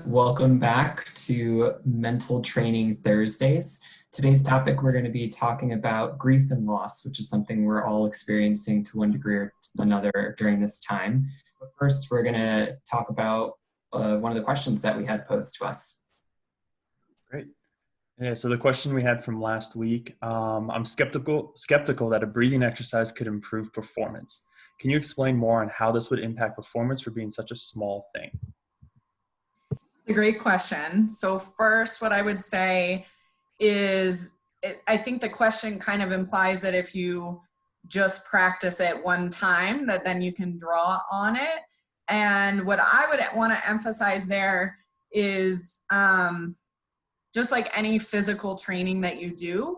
Welcome back to Mental Training Thursdays. Today's topic, we're going to be talking about grief and loss, which is something we're all experiencing to one degree or another during this time. But first, we're going to talk about one of the questions that we had posed to us. Great. Yeah, so the question we had from last week, I'm skeptical that a breathing exercise could improve performance. Can you explain more on how this would impact performance for being such a small thing? A great question. So first, what I would say is, I think the question kind of implies that if you just practice it one time, that then you can draw on it. And what I would want to emphasize there is just like any physical training that you do,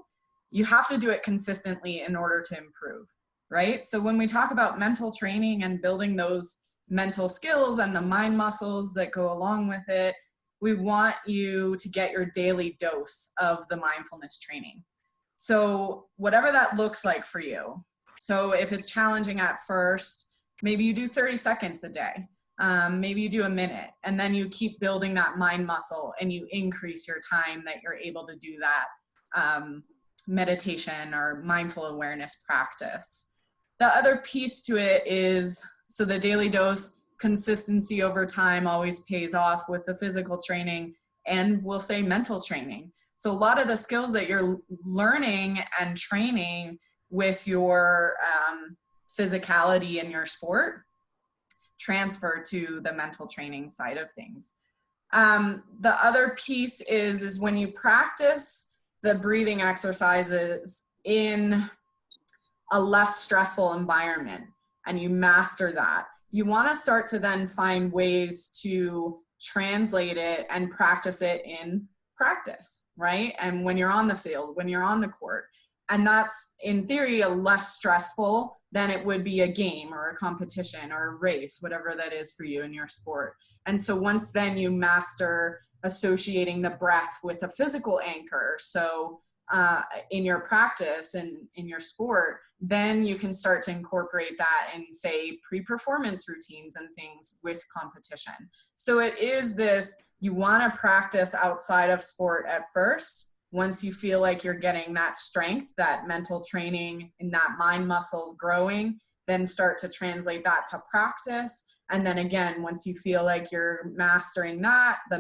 you have to do it consistently in order to improve, right? So when we talk about mental training and building those mental skills and the mind muscles that go along with it, we want you to get your daily dose of the mindfulness training. So whatever that looks like for you. So if it's challenging at first, maybe you do 30 seconds a day. Maybe you do a minute, and then you keep building that mind muscle and you increase your time that you're able to do that meditation or mindful awareness practice. The other piece to it is, so the daily dose, consistency over time always pays off with the physical training, and we'll say mental training. So a lot of the skills that you're learning and training with your physicality in your sport transfer to the mental training side of things. The other piece is when you practice the breathing exercises in a less stressful environment and you master that, you want to start to then find ways to translate it and practice it in practice, right? And when you're on the field, when you're on the court. And that's, in theory, a less stressful than it would be a game or a competition or a race, whatever that is for you in your sport. And so once then you master associating the breath with a physical anchor, so in your practice and in your sport, then you can start to incorporate that in, say, pre-performance routines and things with competition. So it is this, you want to practice outside of sport at first. Once you feel like you're getting that strength, that mental training and that mind muscles growing, then start to translate that to practice. And then again, once you feel like you're mastering that, the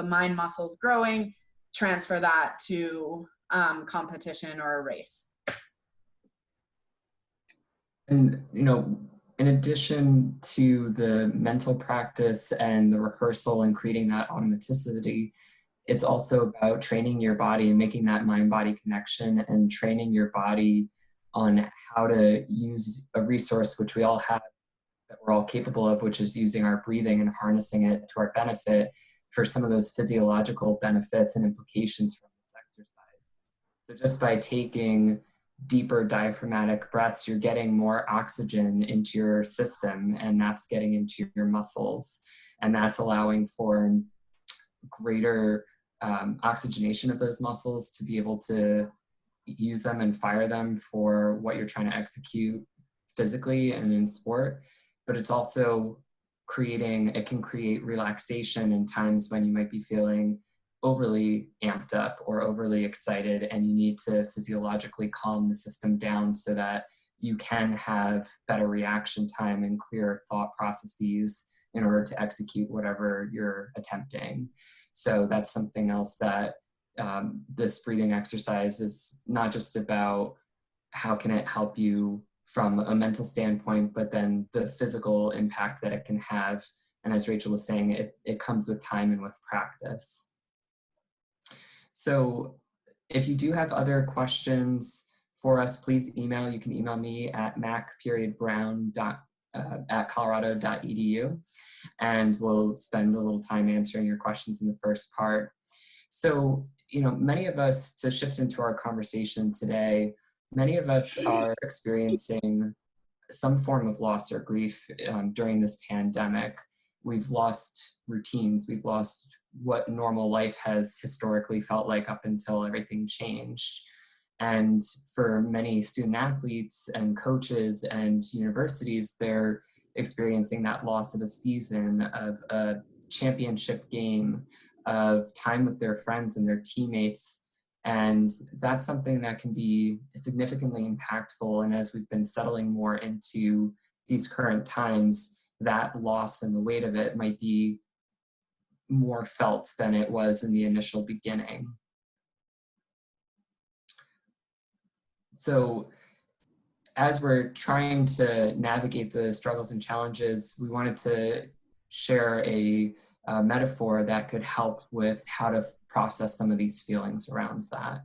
mind muscles growing, transfer that to competition or a race. And, in addition to the mental practice and the rehearsal and creating that automaticity, it's also about training your body and making that mind-body connection and training your body on how to use a resource which we all have, that we're all capable of, which is using our breathing and harnessing it to our benefit for some of those physiological benefits and implications from this exercise. So just by taking deeper diaphragmatic breaths, you're getting more oxygen into your system, and that's getting into your muscles, and that's allowing for greater oxygenation of those muscles to be able to use them and fire them for what you're trying to execute physically and in sport. But it's also it can create relaxation in times when you might be feeling overly amped up or overly excited, and you need to physiologically calm the system down so that you can have better reaction time and clearer thought processes in order to execute whatever you're attempting. So that's something else that this breathing exercise is not just about how can it help you from a mental standpoint, but then the physical impact that it can have. And as Rachel was saying, it comes with time and with practice. So if you do have other questions for us, please email. You can email me at mac.brown@colorado.edu, and we'll spend a little time answering your questions in the first part. So, many of us, to shift into our conversation today, many of us are experiencing some form of loss or grief during this pandemic. We've lost routines. We've lost what normal life has historically felt like up until everything changed. And for many student athletes and coaches and universities, they're experiencing that loss of a season, of a championship game of time with their friends and their teammates. And that's something that can be significantly impactful. And as we've been settling more into these current times, that loss and the weight of it might be more felt than it was in the initial beginning. So as we're trying to navigate the struggles and challenges, we wanted to share a metaphor that could help with how to process some of these feelings around that.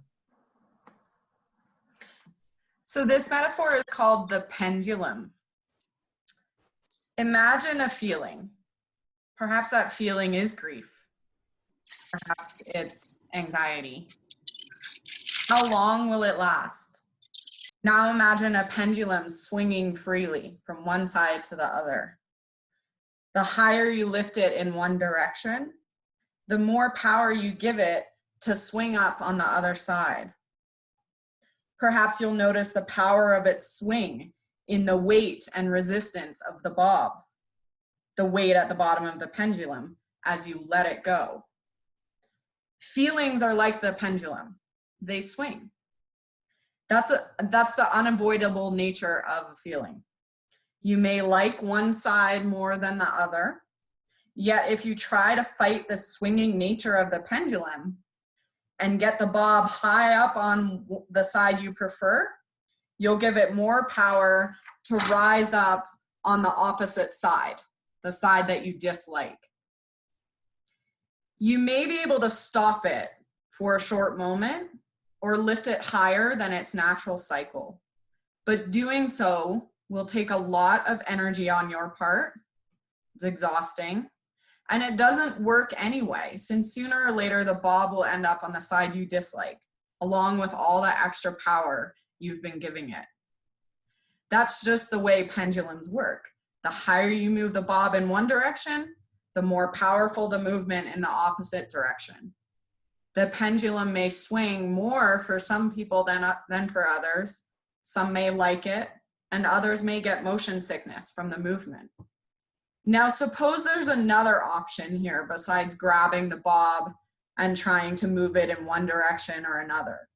So this metaphor is called the pendulum. Imagine a feeling. Perhaps that feeling is grief. Perhaps it's anxiety. How long will it last? Now imagine a pendulum swinging freely from one side to the other. The higher you lift it in one direction, the more power you give it to swing up on the other side. Perhaps you'll notice the power of its swing in the weight and resistance of the bob, the weight at the bottom of the pendulum as you let it go. Feelings are like the pendulum. They swing. That's the unavoidable nature of a feeling. You may like one side more than the other, yet if you try to fight the swinging nature of the pendulum and get the bob high up on the side you prefer, you'll give it more power to rise up on the opposite side, the side that you dislike. You may be able to stop it for a short moment or lift it higher than its natural cycle. But doing so will take a lot of energy on your part. It's exhausting. And it doesn't work anyway, since sooner or later the bob will end up on the side you dislike, along with all the extra power you've been giving it. That's just the way pendulums work. The higher you move the bob in one direction, the more powerful the movement in the opposite direction. The pendulum may swing more for some people than for others. Some may like it, and others may get motion sickness from the movement. Now, suppose there's another option here besides grabbing the bob and trying to move it in one direction or another.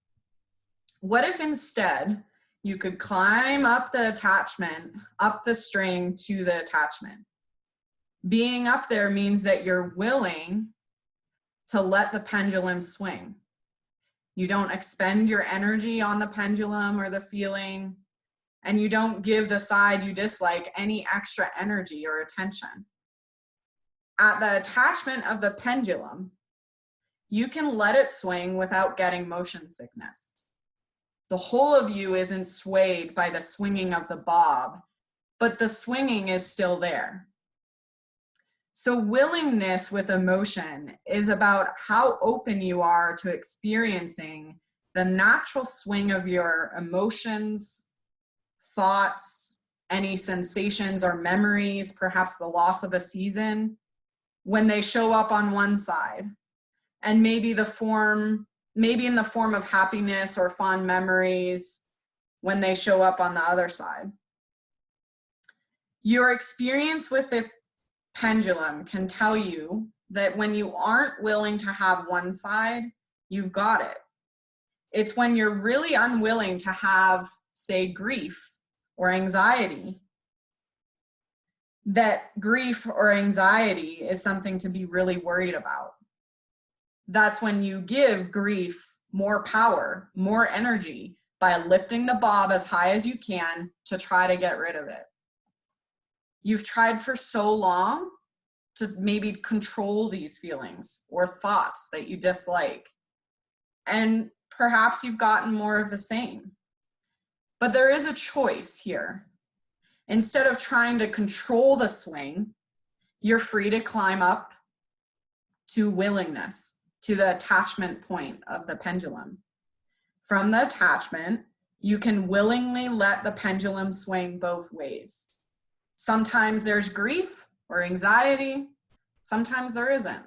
What if instead you could climb up the attachment, up the string to the attachment? Being up there means that you're willing to let the pendulum swing. You don't expend your energy on the pendulum or the feeling, and you don't give the side you dislike any extra energy or attention. At the attachment of the pendulum, you can let it swing without getting motion sickness. The whole of you isn't swayed by the swinging of the bob, but the swinging is still there. So willingness with emotion is about how open you are to experiencing the natural swing of your emotions, thoughts, any sensations or memories, perhaps the loss of a season, when they show up on one side, and maybe in the form of happiness or fond memories when they show up on the other side. Your experience with the pendulum can tell you that when you aren't willing to have one side, you've got it. It's when you're really unwilling to have, say, grief or anxiety, that grief or anxiety is something to be really worried about. That's when you give grief more power, more energy by lifting the bob as high as you can to try to get rid of it. You've tried for so long to maybe control these feelings or thoughts that you dislike, and perhaps you've gotten more of the same. But there is a choice here. Instead of trying to control the swing, you're free to climb up to willingness, to the attachment point of the pendulum. From the attachment, you can willingly let the pendulum swing both ways. Sometimes there's grief or anxiety, sometimes there isn't.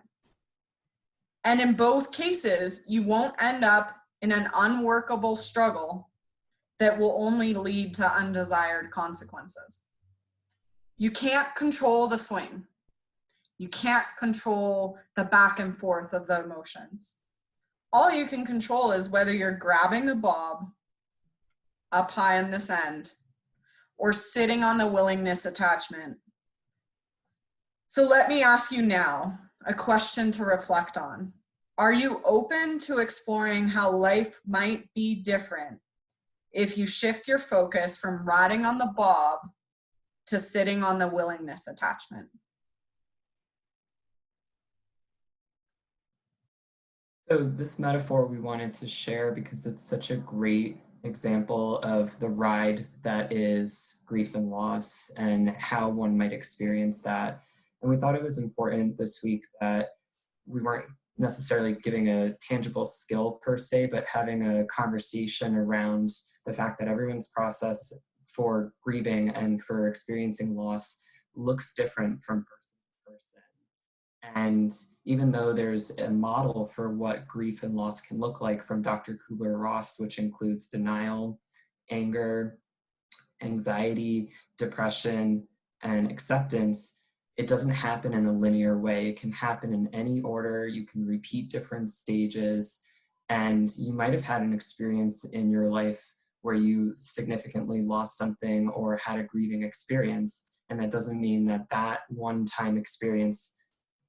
And in both cases, you won't end up in an unworkable struggle that will only lead to undesired consequences. You can't control the swing. You can't control the back and forth of the emotions. All you can control is whether you're grabbing the bob up high on this end or sitting on the willingness attachment. So let me ask you now a question to reflect on. Are you open to exploring how life might be different if you shift your focus from riding on the bob to sitting on the willingness attachment? So this metaphor we wanted to share because it's such a great example of the ride that is grief and loss and how one might experience that. And we thought it was important this week that we weren't necessarily giving a tangible skill per se, but having a conversation around the fact that everyone's process for grieving and for experiencing loss looks different from person to person. And even though there's a model for what grief and loss can look like from Dr. Kubler-Ross, which includes denial, anger, anxiety, depression, and acceptance, it doesn't happen in a linear way. It can happen in any order. You can repeat different stages, and you might have had an experience in your life where you significantly lost something or had a grieving experience. And that doesn't mean that that one-time experience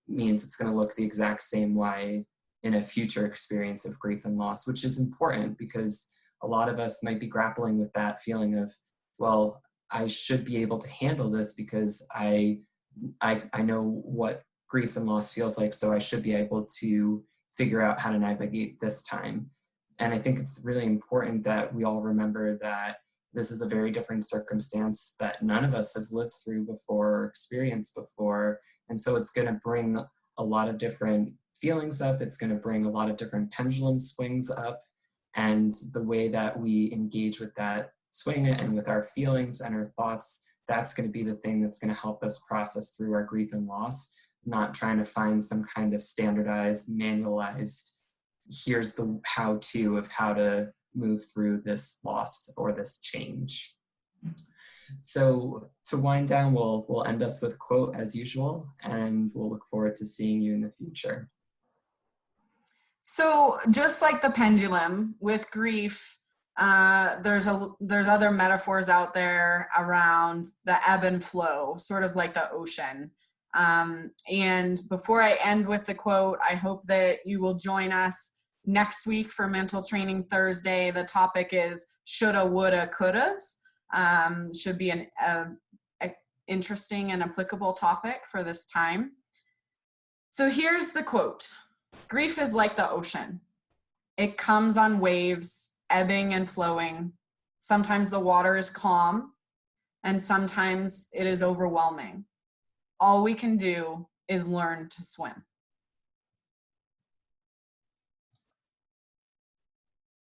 means it's going to look the exact same way in a future experience of grief and loss, which is important because a lot of us might be grappling with that feeling of, well, I should be able to handle this because I know what grief and loss feels like, so I should be able to figure out how to navigate this time. And I think it's really important that we all remember that this is a very different circumstance that none of us have lived through before or experienced before. And so it's going to bring a lot of different feelings up. It's going to bring a lot of different pendulum swings up. And the way that we engage with that swing and with our feelings and our thoughts, that's going to be the thing that's going to help us process through our grief and loss, not trying to find some kind of standardized, manualized, here's the how-to of how to move through this loss or this change. So to wind down, we'll end us with a quote as usual, and we'll look forward to seeing you in the future. So just like the pendulum with grief, there's other metaphors out there around the ebb and flow, sort of like the ocean. And before I end with the quote, I hope that you will join us next week for Mental Training Thursday. The topic is shoulda, woulda, couldas. Should be an interesting and applicable topic for this time. So here's the quote. Grief is like the ocean. It comes on waves, ebbing and flowing. Sometimes the water is calm, and sometimes it is overwhelming. All we can do is learn to swim.